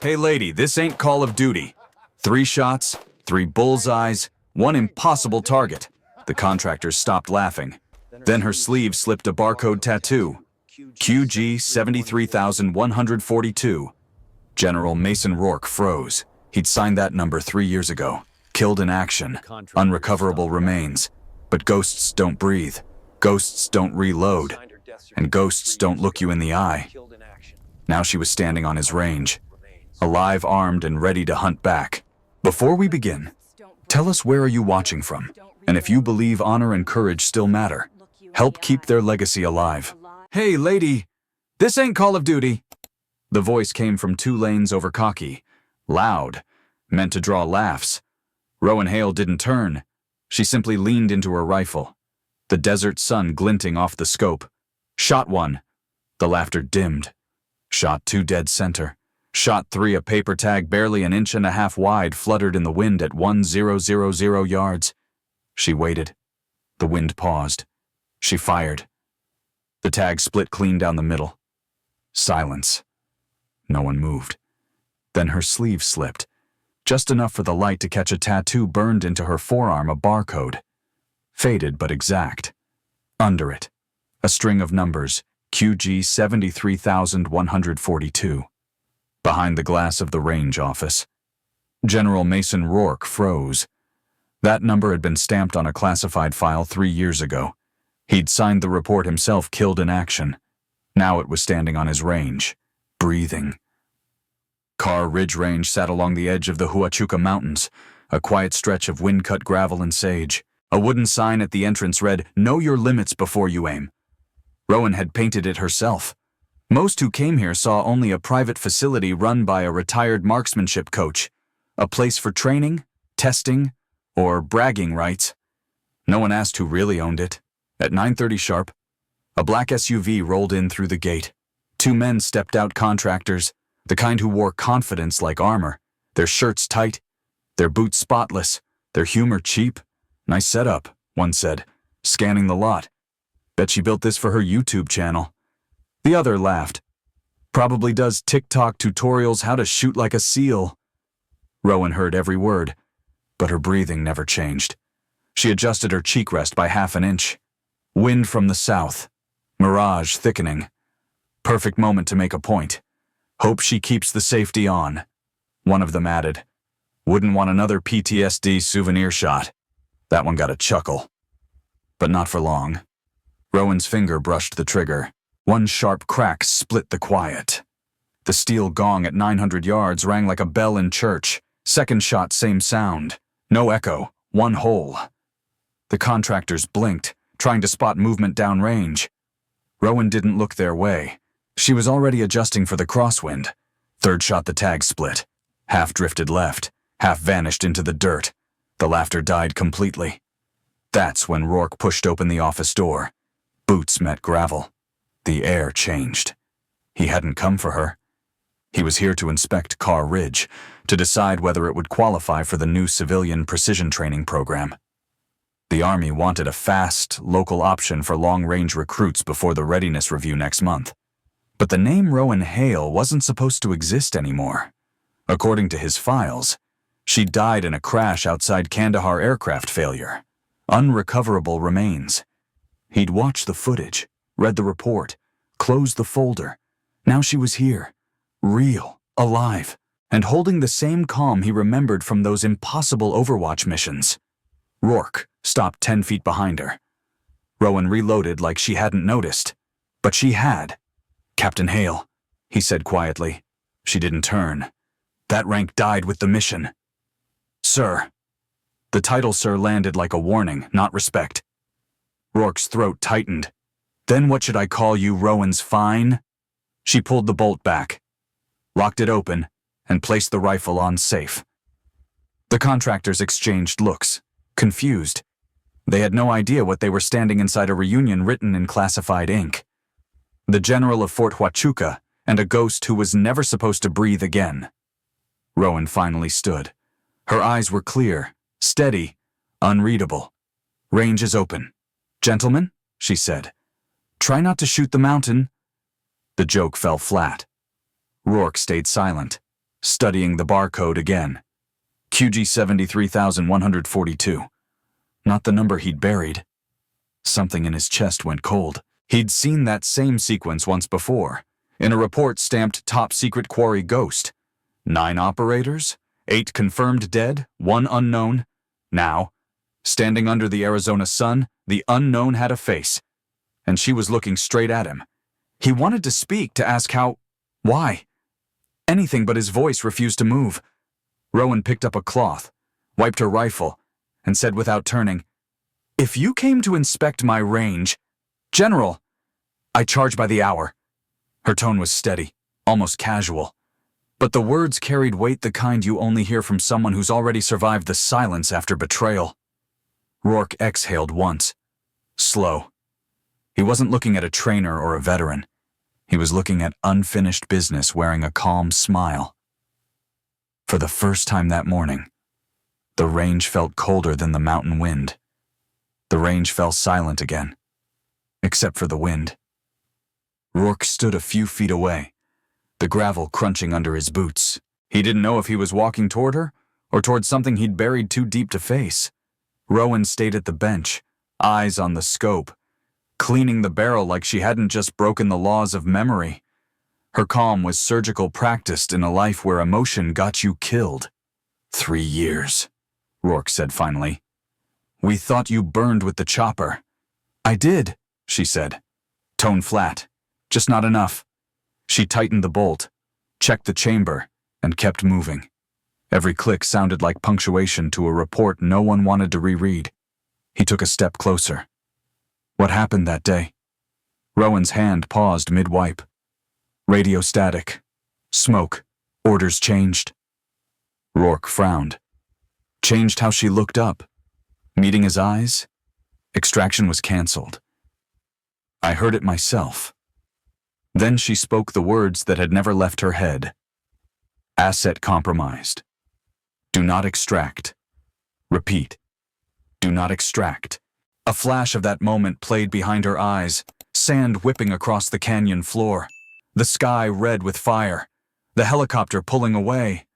Hey lady, this ain't Call of Duty. 3 shots, 3 bullseyes, 1 impossible target. The contractors stopped laughing. Then her sleeve slipped a barcode tattoo. QG 73142. General Mason Rourke froze. He'd signed that number 3 years ago. Killed in action. Unrecoverable remains. But ghosts don't breathe. Ghosts don't reload. And ghosts don't look you in the eye. Now she was standing on his range. Alive, armed, and ready to hunt back. Before we begin, tell us where are you watching from? And if you believe honor and courage still matter, help keep their legacy alive. Hey lady, this ain't Call of Duty. The voice came from 2 lanes over cocky. Loud. Meant to draw laughs. Rowan Hale didn't turn. She simply leaned into her rifle. The desert sun glinting off the scope. Shot 1. The laughter dimmed. Shot 2 dead center. Shot 3, a paper tag barely an inch and a half wide fluttered in the wind at 1000 yards. She waited. The wind paused. She fired. The tag split clean down the middle. Silence. No one moved. Then her sleeve slipped. Just enough for the light to catch a tattoo burned into her forearm, a barcode. Faded but exact. Under it, a string of numbers, QG 73142. Behind the glass of the range office, General Mason Rourke froze. That number had been stamped on a classified file 3 years ago. He'd signed the report himself, killed in action. Now it was standing on his range, breathing. Carr Ridge Range sat along the edge of the Huachuca Mountains, a quiet stretch of wind-cut gravel and sage. A wooden sign at the entrance read, "Know your limits before you aim." Rowan had painted it herself. Most who came here saw only a private facility run by a retired marksmanship coach, a place for training, testing, or bragging rights. No one asked who really owned it. At 9:30 sharp, a black SUV rolled in through the gate. 2 men stepped out, contractors, the kind who wore confidence like armor, their shirts tight, their boots spotless, their humor cheap. "Nice setup," one said, scanning the lot. "Bet she built this for her YouTube channel." The other laughed. "Probably does TikTok tutorials how to shoot like a SEAL." Rowan heard every word, but her breathing never changed. She adjusted her cheek rest by half an inch. Wind from the south. Mirage thickening. Perfect moment to make a point. "Hope she keeps the safety on," one of them added. "Wouldn't want another PTSD souvenir shot." That one got a chuckle. But not for long. Rowan's finger brushed the trigger. One sharp crack split the quiet. The steel gong at 900 yards rang like a bell in church. Second shot, same sound. No echo, one hole. The contractors blinked, trying to spot movement downrange. Rowan didn't look their way. She was already adjusting for the crosswind. Third shot, the tag split. Half drifted left, half vanished into the dirt. The laughter died completely. That's when Rourke pushed open the office door. Boots met gravel. The air changed. He hadn't come for her. He was here to inspect Carr Ridge, to decide whether it would qualify for the new civilian precision training program. The Army wanted a fast, local option for long-range recruits before the readiness review next month. But the name Rowan Hale wasn't supposed to exist anymore. According to his files, she died in a crash outside Kandahar aircraft failure. Unrecoverable remains. He'd watched the footage, read the report, closed the folder. Now she was here, real, alive, and holding the same calm he remembered from those impossible Overwatch missions. Rourke stopped 10 feet behind her. Rowan reloaded like she hadn't noticed, but she had. "Captain Hale," he said quietly. She didn't turn. "That rank died with the mission." "Sir." The title "sir" landed like a warning, not respect. Rourke's throat tightened. "Then what should I call you, Rowan's Fine?" She pulled the bolt back, locked it open, and placed the rifle on safe. The contractors exchanged looks, confused. They had no idea what they were standing inside a reunion written in classified ink. The general of Fort Huachuca and a ghost who was never supposed to breathe again. Rowan finally stood. Her eyes were clear, steady, unreadable. "Range is open. Gentlemen," she said, "try not to shoot the mountain." The joke fell flat. Rourke stayed silent, studying the barcode again. QG 73,142. Not the number he'd buried. Something in his chest went cold. He'd seen that same sequence once before, in a report stamped Top Secret Quarry Ghost. 9 operators, 8 confirmed dead, 1 unknown. Now, standing under the Arizona sun, the unknown had a face, and she was looking straight at him. He wanted to speak, to ask how, why. Anything but his voice refused to move. Rowan picked up a cloth, wiped her rifle, and said without turning, "If you came to inspect my range, General, I charge by the hour." Her tone was steady, almost casual, but the words carried weight, the kind you only hear from someone who's already survived the silence after betrayal. Rourke exhaled once, slow. He wasn't looking at a trainer or a veteran. He was looking at unfinished business, wearing a calm smile. For the first time that morning, the range felt colder than the mountain wind. The range fell silent again, except for the wind. Rourke stood a few feet away, the gravel crunching under his boots. He didn't know if he was walking toward her or toward something he'd buried too deep to face. Rowan stayed at the bench, eyes on the scope, cleaning the barrel like she hadn't just broken the laws of memory. Her calm was surgical, practiced in a life where emotion got you killed. 3 years, Rourke said finally. "We thought you burned with the chopper." "I did," she said, tone flat, just not enough. She tightened the bolt, checked the chamber, and kept moving. Every click sounded like punctuation to a report no one wanted to reread. He took a step closer. "What happened that day?" Rowan's hand paused mid-wipe. "Radio static. Smoke. Orders changed." Rourke frowned. Changed how she looked up. Meeting his eyes, extraction was canceled. "I heard it myself." Then she spoke the words that had never left her head. "Asset compromised. Do not extract. Repeat. Do not extract." A flash of that moment played behind her eyes, sand whipping across the canyon floor, the sky red with fire, the helicopter pulling away.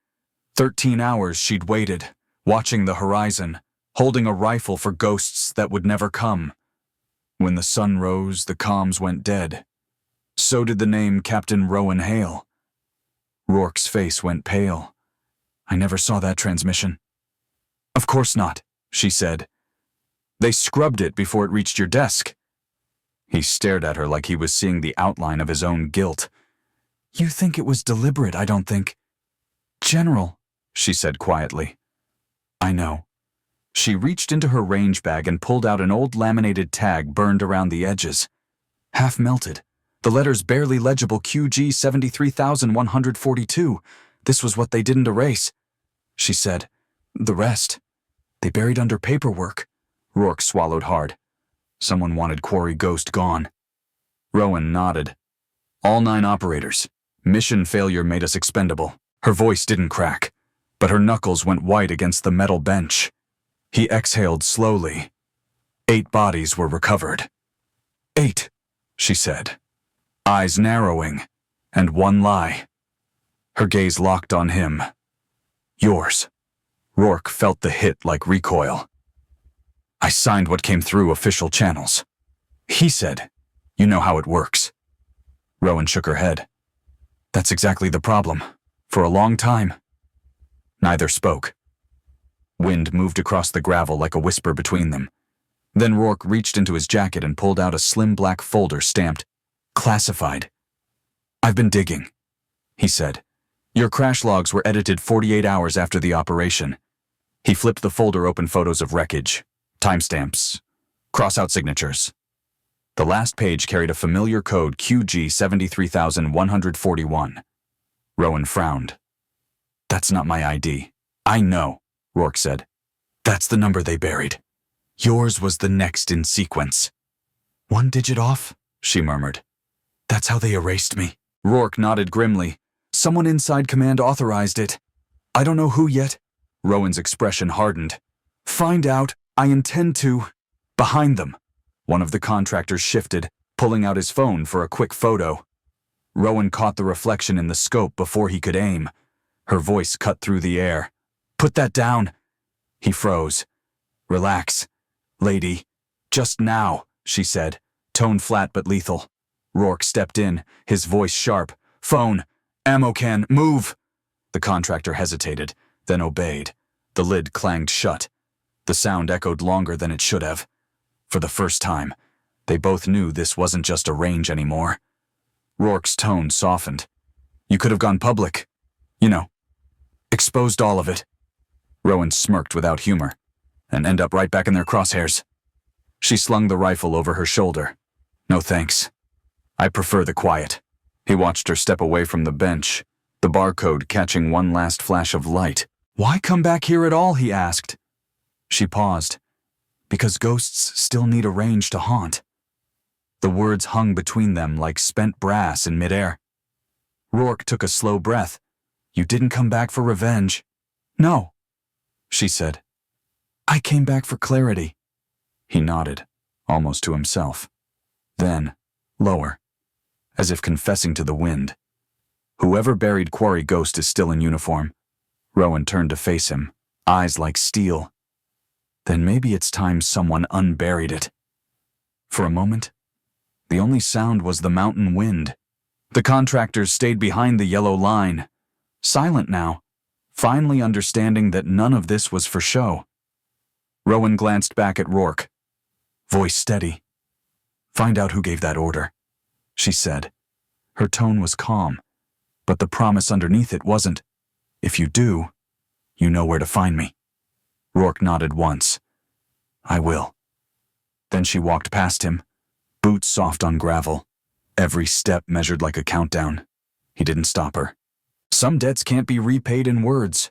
13 hours she'd waited, watching the horizon, holding a rifle for ghosts that would never come. When the sun rose, the comms went dead. So did the name Captain Rowan Hale. Rourke's face went pale. "I never saw that transmission." "Of course not," she said. "They scrubbed it before it reached your desk." He stared at her like he was seeing the outline of his own guilt. "You think it was deliberate, I don't think." "General," she said quietly. "I know." She reached into her range bag and pulled out an old laminated tag burned around the edges. Half melted, the letters barely legible, QG 73,142. This was what they didn't erase. She said, "The rest, they buried under paperwork." Rourke swallowed hard. Someone wanted Quarry Ghost gone. Rowan nodded. "All 9 operators. Mission failure made us expendable." Her voice didn't crack, but her knuckles went white against the metal bench. He exhaled slowly. 8 bodies were recovered. 8, she said, eyes narrowing, and 1 lie. Her gaze locked on him. "Yours." Rourke felt the hit like recoil. "I signed what came through official channels." He said, "You know how it works." Rowan shook her head. "That's exactly the problem. For a long time." Neither spoke. Wind moved across the gravel like a whisper between them. Then Rourke reached into his jacket and pulled out a slim black folder stamped "Classified." "I've been digging," he said. "Your crash logs were edited 48 hours after the operation." He flipped the folder open, photos of wreckage, timestamps, cross-out signatures. The last page carried a familiar code, QG 73,141. Rowan frowned. "That's not my ID." "I know," Rourke said. "That's the number they buried. Yours was the next in sequence." "1 digit off," she murmured. "That's how they erased me." Rourke nodded grimly. "Someone inside command authorized it. I don't know who yet." Rowan's expression hardened. "Find out. I intend to." Behind them, one of the contractors shifted, pulling out his phone for a quick photo. Rowan caught the reflection in the scope before he could aim. Her voice cut through the air. "Put that down." He froze. "Relax, lady. Just now," she said, tone flat but lethal. Rourke stepped in, his voice sharp. "Phone. Ammo can. Move." The contractor hesitated, then obeyed. The lid clanged shut. The sound echoed longer than it should have. For the first time, they both knew this wasn't just a range anymore. Rourke's tone softened. "You could have gone public. You know, exposed all of it." Rowan smirked without humor. "And end up right back in their crosshairs." She slung the rifle over her shoulder. "No thanks. I prefer the quiet." He watched her step away from the bench, the barcode catching one last flash of light. "Why come back here at all?" he asked. She paused. "Because ghosts still need a range to haunt." The words hung between them like spent brass in midair. Rourke took a slow breath. "You didn't come back for revenge." "No," she said. "I came back for clarity." He nodded, almost to himself. Then, lower, as if confessing to the wind. "Whoever buried Quarry Ghost is still in uniform." Rowan turned to face him, eyes like steel. "Then maybe it's time someone unburied it." For a moment, the only sound was the mountain wind. The contractors stayed behind the yellow line, silent now, finally understanding that none of this was for show. Rowan glanced back at Rourke, voice steady. "Find out who gave that order," she said. Her tone was calm, but the promise underneath it wasn't. "If you do, you know where to find me." Rourke nodded once. "I will." Then she walked past him, boots soft on gravel, every step measured like a countdown. He didn't stop her. Some debts can't be repaid in words.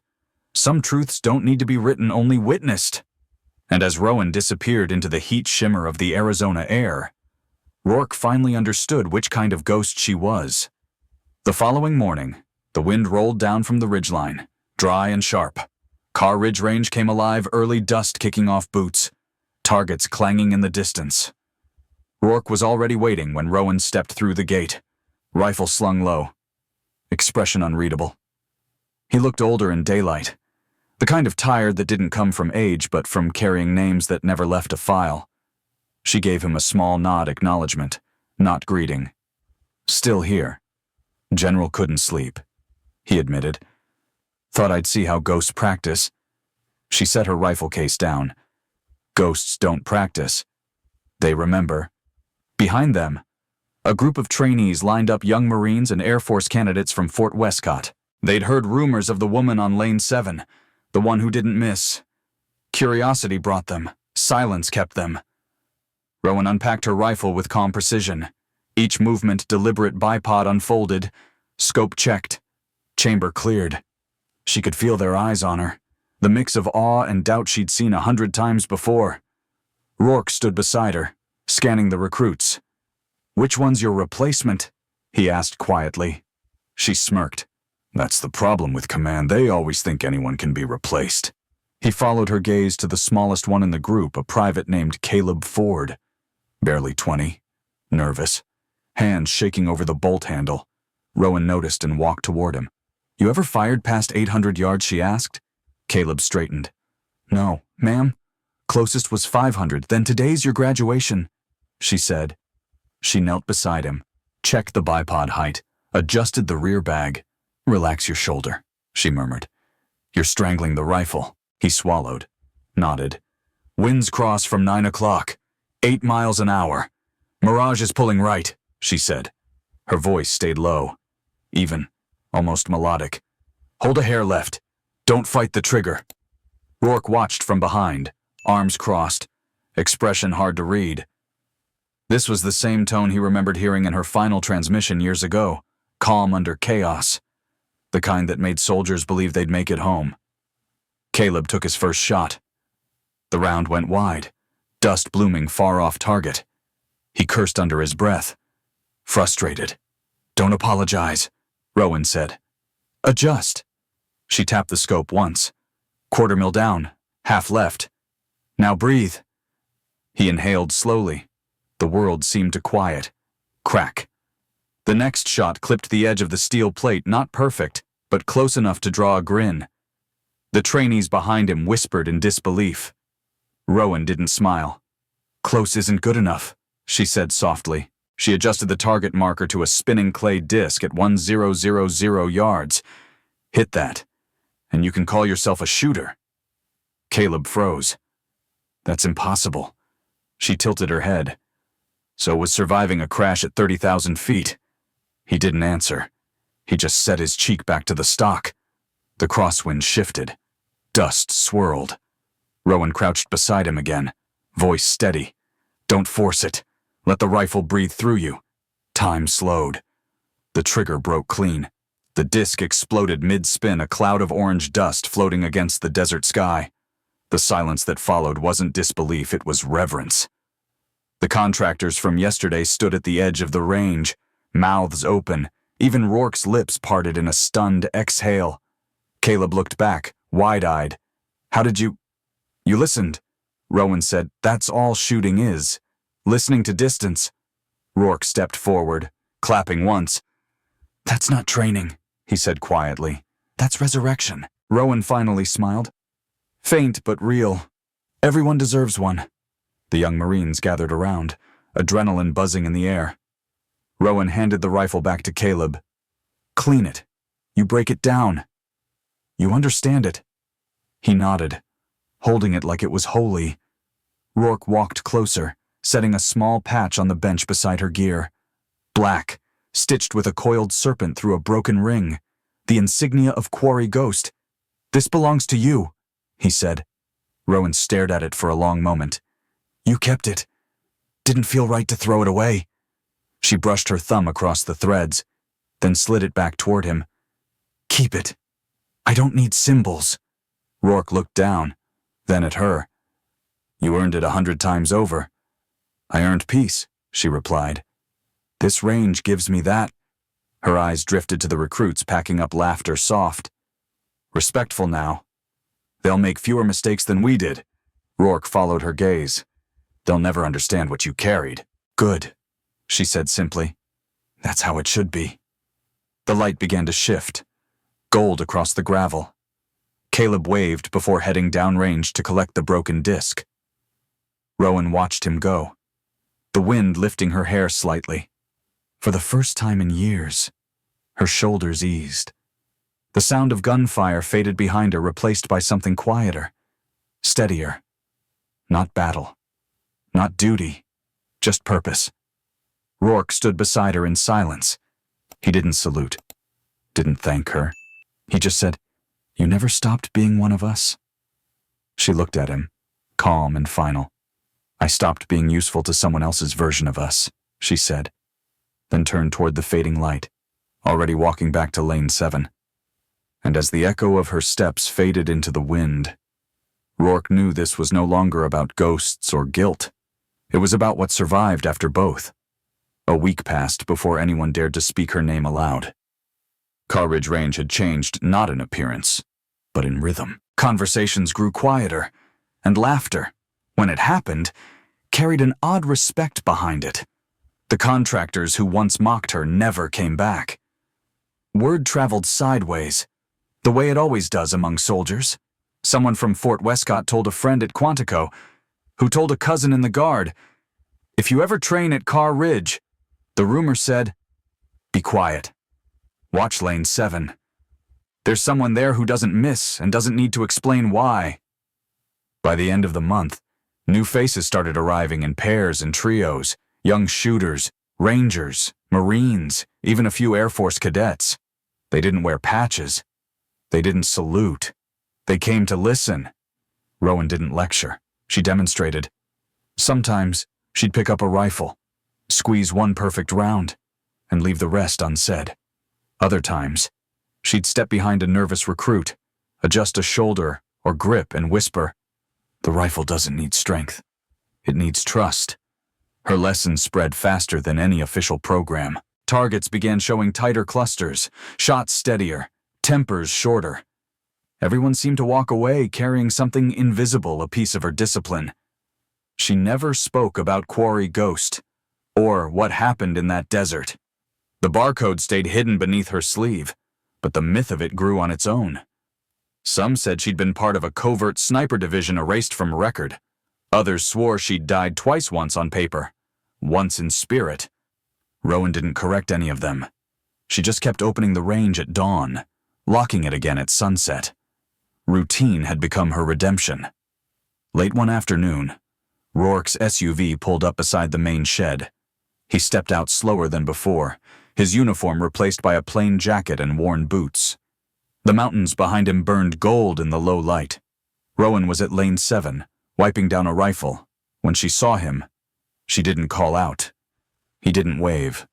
Some truths don't need to be written, only witnessed. And as Rowan disappeared into the heat shimmer of the Arizona air, Rourke finally understood which kind of ghost she was. The following morning, the wind rolled down from the ridgeline, dry and sharp. Car Ridge Range came alive, early dust kicking off boots, targets clanging in the distance. Rourke was already waiting when Rowan stepped through the gate, rifle slung low, expression unreadable. He looked older in daylight, the kind of tired that didn't come from age but from carrying names that never left a file. She gave him a small nod acknowledgement, not greeting. "Still here. General couldn't sleep," he admitted. "Thought I'd see how ghosts practice." She set her rifle case down. "Ghosts don't practice. They remember." Behind them, a group of trainees lined up young Marines and Air Force candidates from Fort Westcott. They'd heard rumors of the woman on Lane 7, the one who didn't miss. Curiosity brought them. Silence kept them. Rowan unpacked her rifle with calm precision. Each movement deliberate bipod unfolded, scope checked, chamber cleared. She could feel their eyes on her, the mix of awe and doubt she'd seen 100 times before. Rourke stood beside her, scanning the recruits. "Which one's your replacement?" he asked quietly. She smirked. "That's the problem with command. They always think anyone can be replaced." He followed her gaze to the smallest one in the group, a private named Caleb Ford. Barely 20, nervous, hands shaking over the bolt handle. Rowan noticed and walked toward him. "You ever fired past 800 yards?" she asked. Caleb straightened. "No, ma'am. Closest was 500, then today's your graduation," she said. She knelt beside him, checked the bipod height, adjusted the rear bag. "Relax your shoulder," she murmured. "You're strangling the rifle." He swallowed, nodded. "Winds cross from 9 o'clock, 8 miles an hour. Mirage is pulling right," she said. Her voice stayed low, even, almost melodic. "Hold a hair left. Don't fight the trigger." Rourke watched from behind, arms crossed, expression hard to read. This was the same tone he remembered hearing in her final transmission years ago, calm under chaos, the kind that made soldiers believe they'd make it home. Caleb took his first shot. The round went wide, dust blooming far off target. He cursed under his breath. Frustrated. "Don't apologize," Rowan said. "Adjust." She tapped the scope once. Quarter mil down, half left. "Now breathe." He inhaled slowly. The world seemed to quiet. Crack. The next shot clipped the edge of the steel plate, not perfect, but close enough to draw a grin. The trainees behind him whispered in disbelief. Rowan didn't smile. "Close isn't good enough," she said softly. She adjusted the target marker to a spinning clay disc at 1000 yards. "Hit that, and you can call yourself a shooter." Caleb froze. "That's impossible." She tilted her head. "So was surviving a crash at 30,000 feet. He didn't answer. He just set his cheek back to the stock. The crosswind shifted. Dust swirled. Rowan crouched beside him again, voice steady. "Don't force it. Let the rifle breathe through you." Time slowed. The trigger broke clean. The disc exploded mid-spin, a cloud of orange dust floating against the desert sky. The silence that followed wasn't disbelief, it was reverence. The contractors from yesterday stood at the edge of the range, mouths open. Even Rourke's lips parted in a stunned exhale. Caleb looked back, wide-eyed. "How did you—" "You listened," Rowan said. "That's all shooting is. Listening to distance." Rourke stepped forward, clapping once. "That's not training," he said quietly. "That's resurrection." Rowan finally smiled. "Faint but real. Everyone deserves one." The young Marines gathered around, adrenaline buzzing in the air. Rowan handed the rifle back to Caleb. "Clean it. You break it down. You understand it." He nodded, holding it like it was holy. Rourke walked closer, setting a small patch on the bench beside her gear. Black, stitched with a coiled serpent through a broken ring. The insignia of Quarry Ghost. "This belongs to you," he said. Rowan stared at it for a long moment. "You kept it. Didn't feel right to throw it away." She brushed her thumb across the threads, then slid it back toward him. "Keep it. I don't need symbols." Rourke looked down, then at her. "You earned it 100 times over." "I earned peace," she replied. "This range gives me that." Her eyes drifted to the recruits, packing up laughter soft. "Respectful now. They'll make fewer mistakes than we did." Rourke followed her gaze. "They'll never understand what you carried." "Good," she said simply. "That's how it should be." The light began to shift, gold across the gravel. Caleb waved before heading downrange to collect the broken disc. Rowan watched him go, the wind lifting her hair slightly. For the first time in years, her shoulders eased. The sound of gunfire faded behind her, replaced by something quieter, steadier. Not battle, not duty, just purpose. Rourke stood beside her in silence. He didn't salute, didn't thank her. He just said, "You never stopped being one of us." She looked at him, calm and final. "I stopped being useful to someone else's version of us," she said, then turned toward the fading light, already walking back to Lane 7. And as the echo of her steps faded into the wind, Rourke knew this was no longer about ghosts or guilt. It was about what survived after both. A week passed before anyone dared to speak her name aloud. Car Ridge Range had changed not in appearance, but in rhythm. Conversations grew quieter, and laughter, when it happened, carried an odd respect behind it. The contractors who once mocked her never came back. Word traveled sideways, the way it always does among soldiers. Someone from Fort Westcott told a friend at Quantico, who told a cousin in the Guard, "If you ever train at Car Ridge," the rumor said, "be quiet. Watch Lane 7. There's someone there who doesn't miss and doesn't need to explain why." By the end of the month, new faces started arriving in pairs and trios, young shooters, rangers, Marines, even a few Air Force cadets. They didn't wear patches. They didn't salute. They came to listen. Rowan didn't lecture. She demonstrated. Sometimes she'd pick up a rifle, squeeze one perfect round, and leave the rest unsaid. Other times, she'd step behind a nervous recruit, adjust a shoulder or grip and whisper, "The rifle doesn't need strength. It needs trust." Her lessons spread faster than any official program. Targets began showing tighter clusters, shots steadier, tempers shorter. Everyone seemed to walk away carrying something invisible, a piece of her discipline. She never spoke about Quarry Ghost, or what happened in that desert. The barcode stayed hidden beneath her sleeve, but the myth of it grew on its own. Some said she'd been part of a covert sniper division erased from record. Others swore she'd died twice, once on paper, once in spirit. Rowan didn't correct any of them. She just kept opening the range at dawn, locking it again at sunset. Routine had become her redemption. Late one afternoon, Rourke's SUV pulled up beside the main shed. He stepped out slower than before, his uniform replaced by a plain jacket and worn boots. The mountains behind him burned gold in the low light. Rowan was at lane 7, wiping down a rifle. When she saw him, she didn't call out. He didn't wave.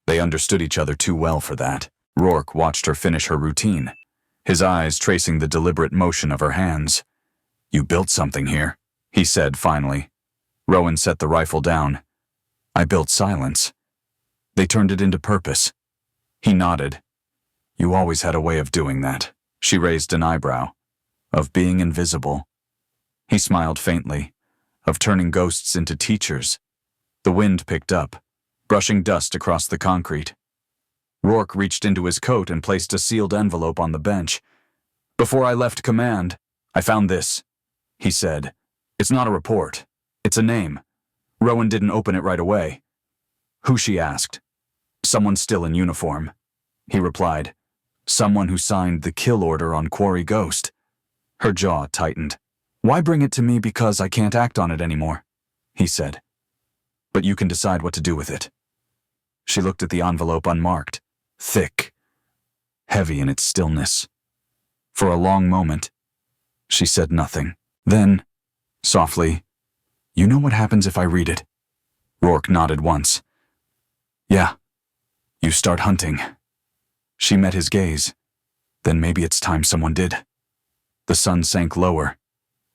They understood each other too well for that. Rourke watched her finish her routine, his eyes tracing the deliberate motion of her hands. "You built something here," he said finally. Rowan set the rifle down. "I built silence. They turned it into purpose." He nodded. "You always had a way of doing that." She raised an eyebrow. "Of being invisible." He smiled faintly. "Of turning ghosts into teachers." The wind picked up, brushing dust across the concrete. Rourke reached into his coat and placed a sealed envelope on the bench. "Before I left command, I found this," he said. "It's not a report. It's a name." Rowan didn't open it right away. "Who?" she asked. "Someone still in uniform," he replied. "Someone who signed the kill order on Quarry Ghost." Her jaw tightened. "Why bring it to me because I can't act on it anymore?" he said. "But you can decide what to do with it." She looked at the envelope unmarked, thick, heavy in its stillness. For a long moment, she said nothing. Then, softly, "You know what happens if I read it?" Rourke nodded once. "Yeah. You start hunting." She met his gaze. "Then maybe it's time someone did." The sun sank lower,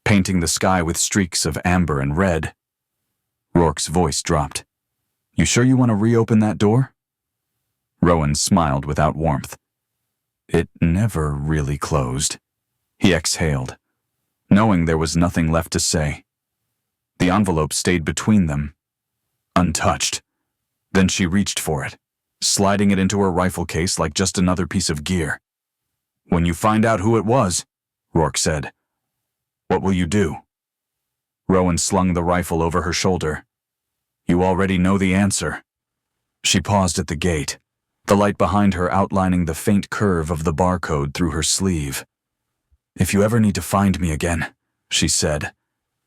painting the sky with streaks of amber and red. Rourke's voice dropped. "You sure you want to reopen that door?" Rowan smiled without warmth. "It never really closed." He exhaled, knowing there was nothing left to say. The envelope stayed between them, untouched. Then she reached for it, sliding it into her rifle case like just another piece of gear. "When you find out who it was," Rourke said, "what will you do?" Rowan slung the rifle over her shoulder. "You already know the answer." She paused at the gate, the light behind her outlining the faint curve of the barcode through her sleeve. "If you ever need to find me again," she said,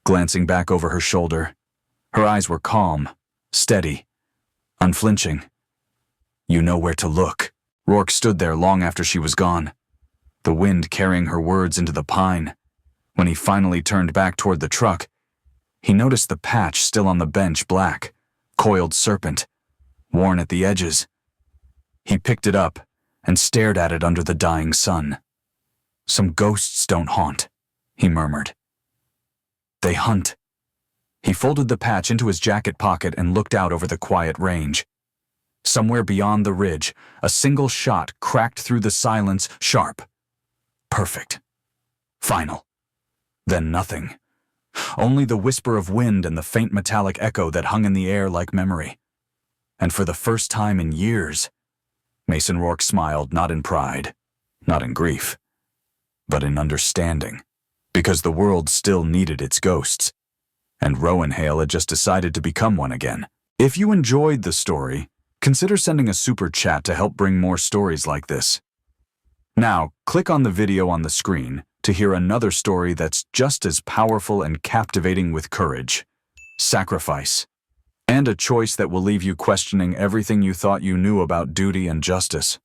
glancing back over her shoulder. Her eyes were calm, steady, unflinching. "You know where to look." Rourke stood there long after she was gone, the wind carrying her words into the pine. When he finally turned back toward the truck, he noticed the patch still on the bench, black, coiled serpent, worn at the edges. He picked it up and stared at it under the dying sun. "Some ghosts don't haunt," he murmured. "They hunt." He folded the patch into his jacket pocket and looked out over the quiet range. Somewhere beyond the ridge, a single shot cracked through the silence, sharp. Perfect. Final. Then nothing. Only the whisper of wind and the faint metallic echo that hung in the air like memory. And for the first time in years, Mason Rourke smiled, not in pride, not in grief, but in understanding, because the world still needed its ghosts, and Rowan Hale had just decided to become one again. If you enjoyed the story, consider sending a super chat to help bring more stories like this. Now, click on the video on the screen to hear another story that's just as powerful and captivating, with courage, sacrifice, and a choice that will leave you questioning everything you thought you knew about duty and justice.